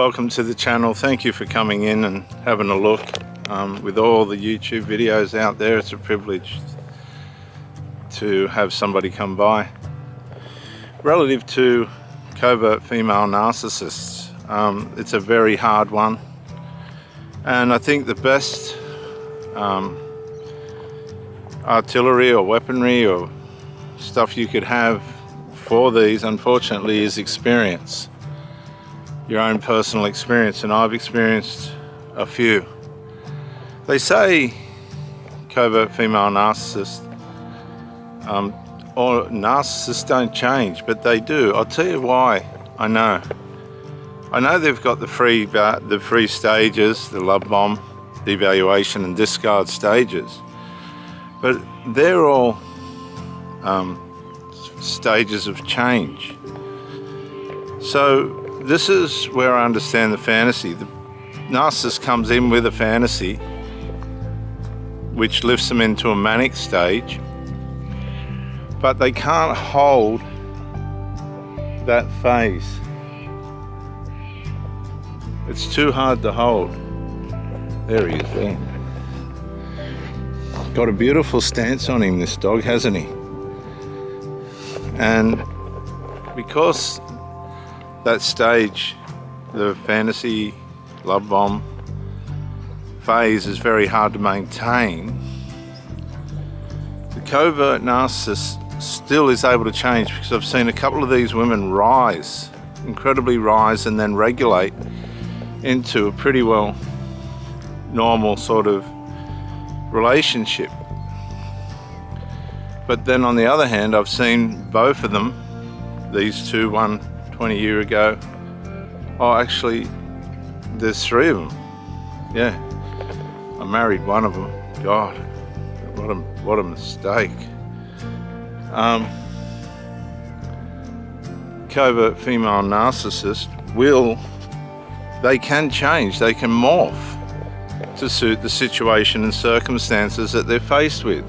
welcome to the channel. Thank you for coming in and having a look. With all the YouTube videos out there, it's a privilege to have somebody come by. Relative to covert female narcissists, it's a very hard one, and I think the best artillery or weaponry or stuff you could have for these, unfortunately, is experience. Your own personal experience, and I've experienced a few. They say covert female narcissists or narcissists don't change, but they do. I'll tell you why. I know they've got the three stages, the love bomb, devaluation and discard stages, but they're all stages of change. So this is where I understand the fantasy. The narcissist comes in with a fantasy which lifts them into a manic stage, but they can't hold that phase. It's too hard to hold. There he is there. Got a beautiful stance on him, this dog, hasn't he? And because that stage, the fantasy love bomb phase, is very hard to maintain, the covert narcissist still is able to change, because I've seen a couple of these women rise, incredibly rise, and then regulate into a pretty well normal sort of relationship. But then on the other hand, I've seen both of them, these two, one 20 years ago. Oh, actually, there's three of them. Yeah, I married one of them. God, what a mistake. Covert female narcissist they can change, they can morph to suit the situation and circumstances that they're faced with.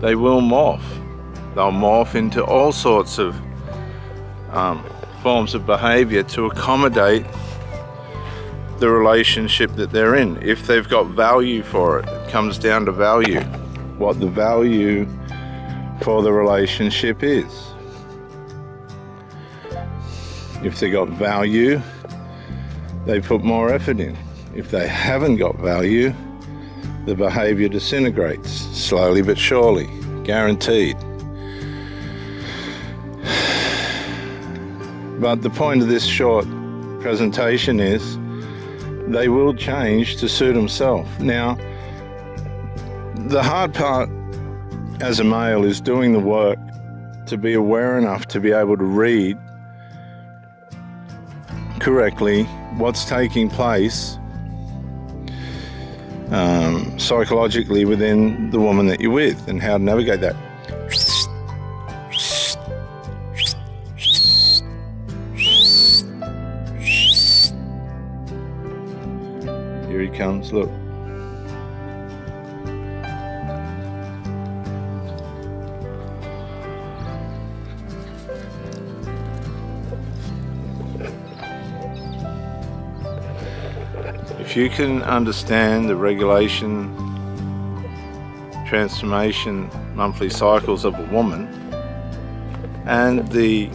They will morph. They'll morph into all sorts of forms of behavior to accommodate the relationship that they're in. If they've got value for it, it comes down to value, what the value for the relationship is. If they got value, they put more effort in. If they haven't got value, the behavior disintegrates, slowly but surely, guaranteed. But the point of this short presentation is they will change to suit themselves. Now, the hard part as a male is doing the work to be aware enough to be able to read correctly what's taking place psychologically within the woman that you're with, and how to navigate that. Here he comes, look. If you can understand the regulation, transformation, monthly cycles of a woman, and the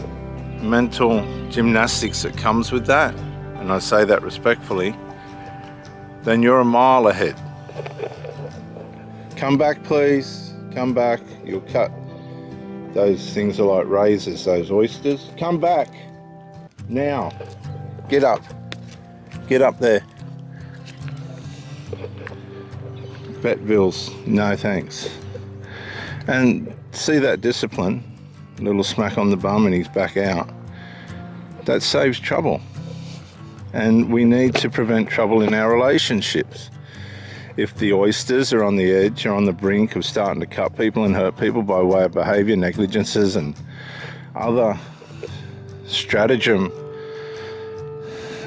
mental gymnastics that comes with that, and I say that respectfully, then you're a mile ahead. Come back, please. Come back. You'll cut. Those things are like razors, those oysters. Come back. Now. Get up. Get up there. Vet bills. No thanks. And see that discipline? A little smack on the bum and he's back out. That saves trouble. And we need to prevent trouble in our relationships. If the oysters are on the edge or on the brink of starting to cut people and hurt people by way of behavior, negligences and other stratagem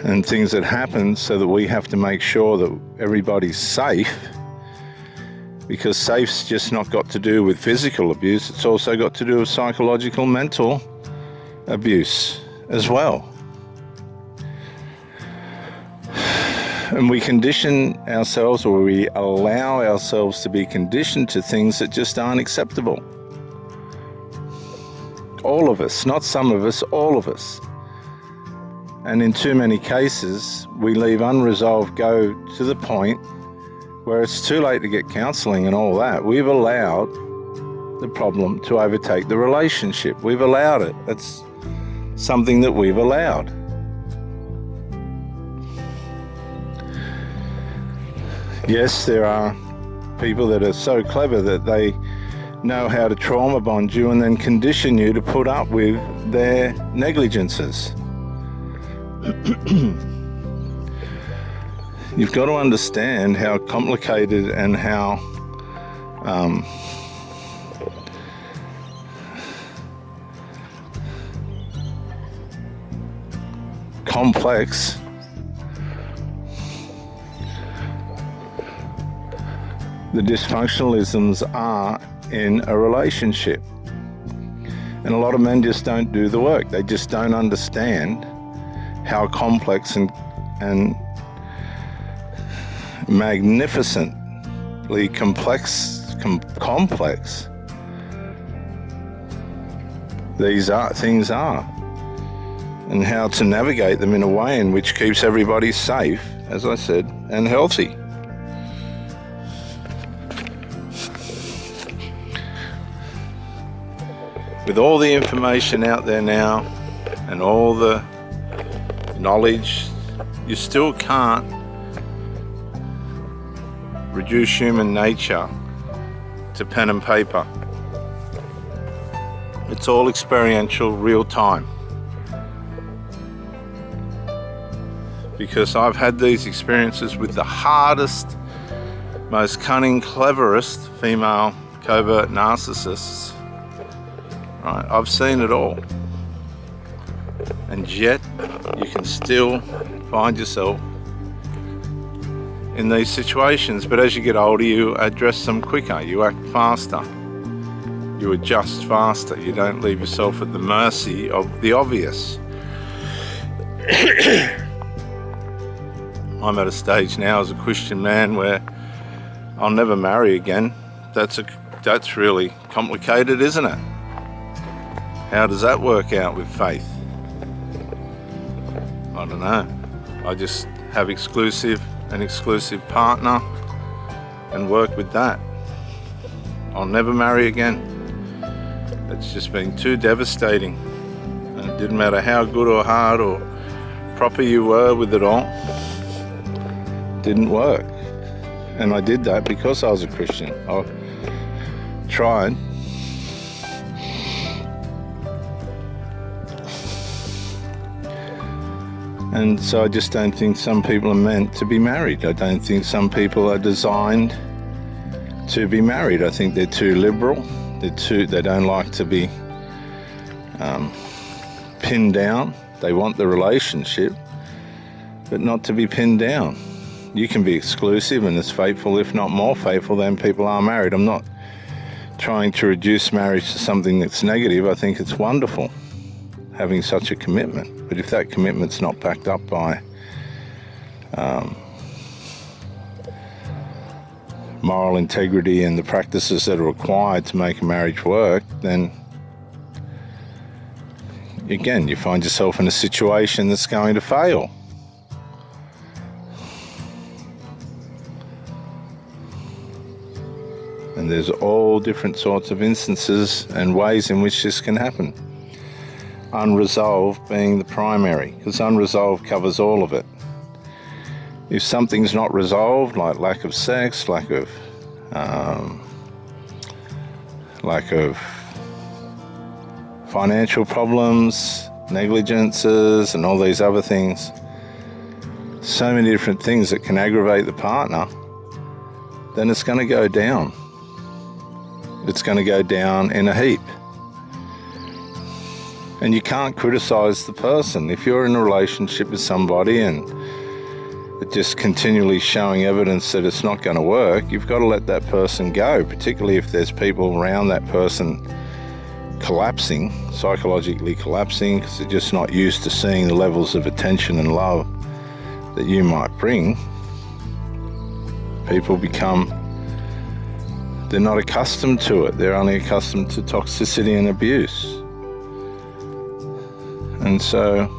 and things that happen, so that we have to make sure that everybody's safe, because safe's just not got to do with physical abuse, it's also got to do with psychological, mental abuse as well. And we condition ourselves, or we allow ourselves to be conditioned to things that just aren't acceptable. All of us, not some of us, all of us. And in too many cases, we leave unresolved go to the point where it's too late to get counselling and all that. We've allowed the problem to overtake the relationship. We've allowed it. That's something that we've allowed. Yes, there are people that are so clever that they know how to trauma bond you and then condition you to put up with their negligences. You've got to understand how complicated and how complex the dysfunctionalisms are in a relationship. And a lot of men just don't do the work. They just don't understand how complex and magnificently complex these things are, and how to navigate them in a way in which keeps everybody safe, as I said, and healthy. With all the information out there now and all the knowledge, you still can't reduce human nature to pen and paper. It's all experiential, real time. Because I've had these experiences with the hardest, most cunning, cleverest female covert narcissists. Right? I've seen it all. And yet, you can still find yourself in these situations. But as you get older, you address them quicker, you act faster, you adjust faster, you don't leave yourself at the mercy of the obvious. I'm at a stage now as a Christian man where I'll never marry again. That's really complicated, isn't it? How does that work out with faith? I don't know. I just have an exclusive partner and work with that. I'll never marry again. It's just been too devastating. And it didn't matter how good or hard or proper you were with it all. It didn't work. And I did that because I was a Christian. I tried. And so I just don't think some people are meant to be married. I don't think some people are designed to be married. I think they're too liberal. They don't like to be pinned down. They want the relationship, but not to be pinned down. You can be exclusive and as faithful, if not more faithful, than people are married. I'm not trying to reduce marriage to something that's negative. I think it's wonderful having such a commitment. But if that commitment's not backed up by moral integrity and the practices that are required to make a marriage work, then again, you find yourself in a situation that's going to fail. And there's all different sorts of instances and ways in which this can happen. Unresolved being the primary, because unresolved covers all of it. If something's not resolved, like lack of sex, lack of financial problems, negligences, and all these other things, so many different things that can aggravate the partner, then it's going to go down. It's going to go down in a heap. And you can't criticize the person. If you're in a relationship with somebody and it's just continually showing evidence that it's not going to work, you've got to let that person go, particularly if there's people around that person collapsing, psychologically collapsing, because they're just not used to seeing the levels of attention and love that you might bring. People become, they're not accustomed to it. They're only accustomed to toxicity and abuse. And so,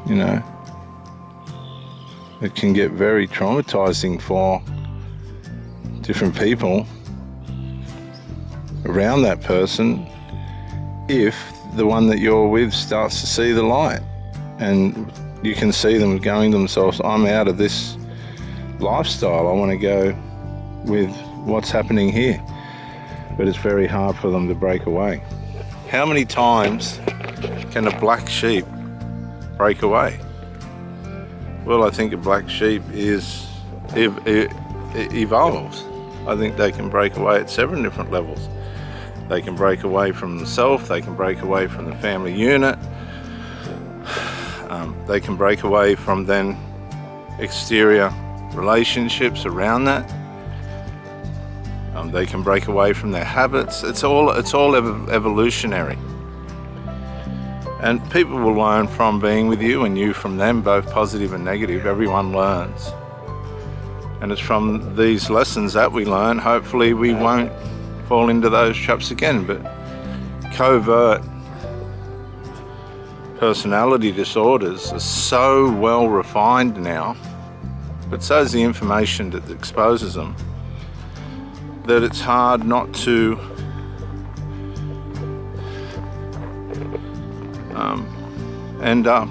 you know, it can get very traumatizing for different people around that person if the one that you're with starts to see the light, and you can see them going themselves, I'm out of this lifestyle, I want to go with what's happening here. But it's very hard for them to break away. How many times can a black sheep break away? Well, I think a black sheep evolves. I think they can break away at 7 different levels. They can break away from the self, they can break away from the family unit, they can break away from then exterior relationships around that. They can break away from their habits. It's all evolutionary. And people will learn from being with you and you from them, both positive and negative. Everyone learns. And it's from these lessons that we learn, hopefully we won't fall into those traps again. But covert personality disorders are so well refined now, but so is the information that exposes them, that it's hard not to end up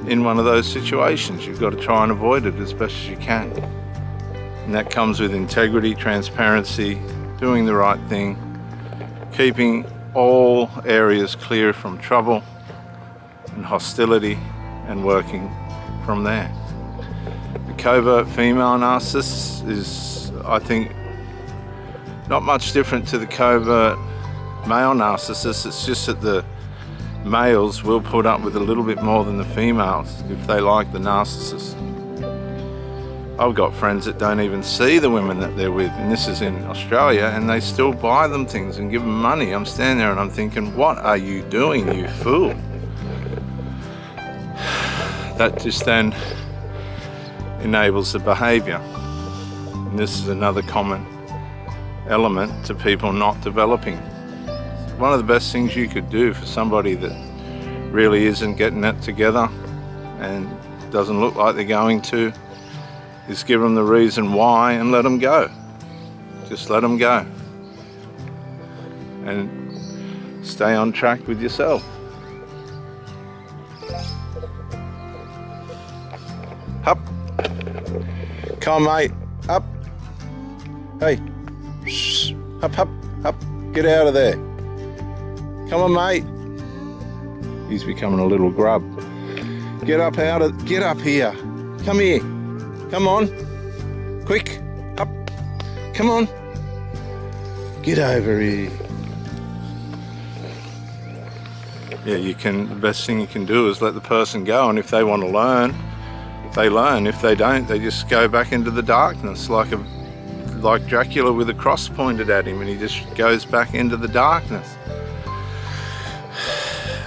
in one of those situations. You've got to try and avoid it as best as you can. And that comes with integrity, transparency, doing the right thing, keeping all areas clear from trouble and hostility, and working from there. The covert female narcissist is, I think, not much different to the covert male narcissist. It's just that the males will put up with a little bit more than the females if they like the narcissist. I've got friends that don't even see the women that they're with, and this is in Australia, and they still buy them things and give them money. I'm standing there and I'm thinking, what are you doing, you fool? That just then enables the behavior. And this is another common element to people not developing. One of the best things you could do for somebody that really isn't getting it together and doesn't look like they're going to is give them the reason why and let them go. Just let them go. And stay on track with yourself. Up. Come on, mate. Up. Hey. Up, up, up. Get out of there. Come on, mate. He's becoming a little grub. Get up here. Come here. Come on. Quick. Up. Come on. Get over here. Yeah, the best thing you can do is let the person go, and if they want to learn, they learn. If they don't, they just go back into the darkness, like Dracula with a cross pointed at him, and he just goes back into the darkness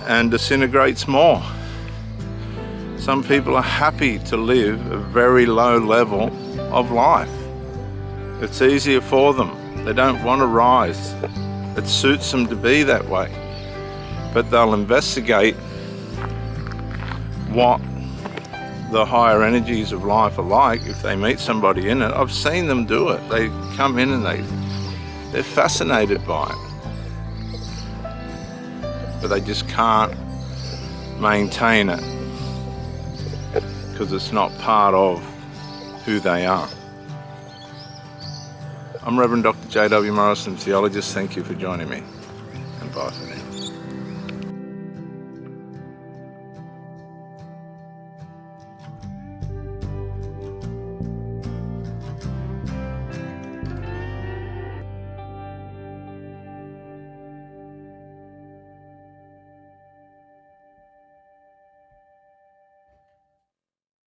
and disintegrates more. Some people are happy to live a very low level of life. It's easier for them. They don't want to rise. It suits them to be that way. But they'll investigate what the higher energies of life are like if they meet somebody in it. I've seen them do it. They come in and they're fascinated by it. But they just can't maintain it because it's not part of who they are. I'm Reverend Dr. J.W. Morrison, theologist. Thank you for joining me, and bye for now.